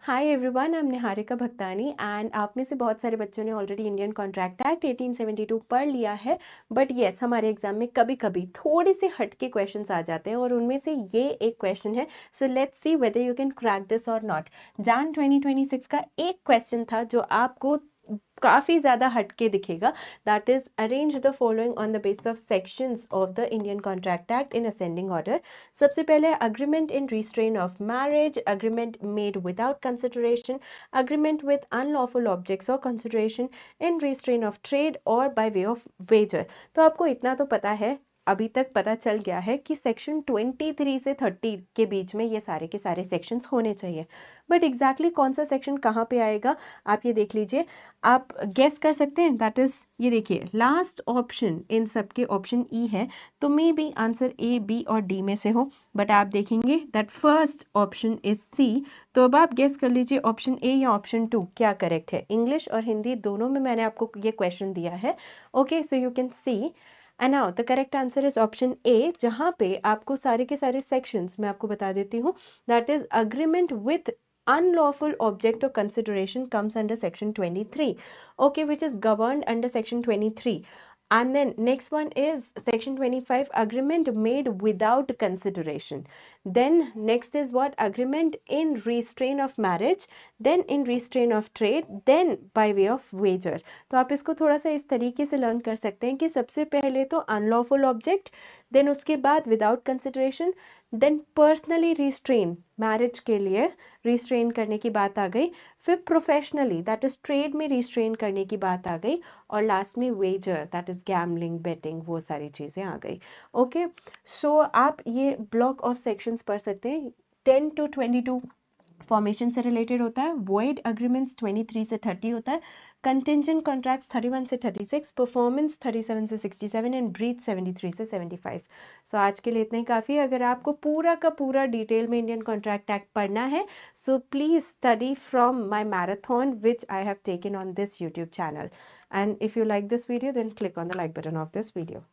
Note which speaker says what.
Speaker 1: Hi everyone, I am Niharika Bhaktani and आप में से बहुत सारे बच्चों ने ऑलरेडी इंडियन कॉन्ट्रैक्ट एक्ट 1872 पढ़ लिया है। बट येस, हमारे एग्जाम में कभी कभी थोड़े से हटके क्वेश्चंस आ जाते हैं और उनमें से ये एक क्वेश्चन है। So let's see whether you can crack this और नॉट। जैन 2026 का एक क्वेश्चन था जो आपको काफ़ी ज़्यादा हटके दिखेगा। That is arrange the following on the basis of sections of the Indian contract act in ascending order. सबसे पहले agreement in restraint of marriage, agreement made without consideration, agreement with unlawful objects और consideration, in restraint of trade और by way of wager. तो आपको इतना तो पता है, अभी तक पता चल गया है कि सेक्शन 23 से 30 के बीच में ये सारे के सारे सेक्शंस होने चाहिए। बट एग्जैक्टली कौन सा सेक्शन कहाँ पे आएगा आप ये देख लीजिए, आप गेस कर सकते हैं। दैट इज, ये देखिए लास्ट ऑप्शन इन सब के ऑप्शन ई है, तो maybe answer A, B और डी में से हो। बट आप देखेंगे that first option is C. तो अब आप गेस कर लीजिए ऑप्शन ए या ऑप्शन टू क्या करेक्ट है। इंग्लिश और हिंदी दोनों में मैंने आपको ये क्वेश्चन दिया है। Okay, so you can see and now the correct answer is option A, जहाँ पे आपको सारे के सारे सेक्शंस मैं आपको बता देती हूँ। That is agreement with unlawful object or consideration comes under section 23, okay, which is governed under section 23. And then next one is section 25, agreement made without consideration. Then next is what, agreement in restraint of marriage, then in restraint of trade, then by way of wager. तो आप इसको थोड़ा सा इस तरीके से learn कर सकते हैं कि सबसे पहले तो अनलॉफुल ऑब्जेक्ट, देन उसके बाद without consideration, then personally restrain, marriage के लिए रिस्ट्रेन करने की बात आ गई, फिर प्रोफेशनली दैट इज ट्रेड में रिस्ट्रेन करने की बात आ गई, और लास्ट में wager that is gambling, betting, वो सारी चीज़ें आ गई। ओके, सो आप ये ब्लॉक ऑफ सेक्शंस पढ़ सकते हैं। 10 to 22 फॉर्मेशन से रिलेटेड होता है, वॉइड अग्रीमेंट्स 23 से 30 होता है, कंटिंजेंट कॉन्ट्रैक्ट्स 31 से 36, परफॉर्मेंस 37 से 67 एंड ब्रीच 73 से 75। सो आज के लिए इतना ही काफ़ी है। अगर आपको पूरा का पूरा डिटेल में इंडियन कॉन्ट्रैक्ट एक्ट पढ़ना है, so please study from my marathon which I have taken on this YouTube channel. And if you like this video then click on the like button of this video.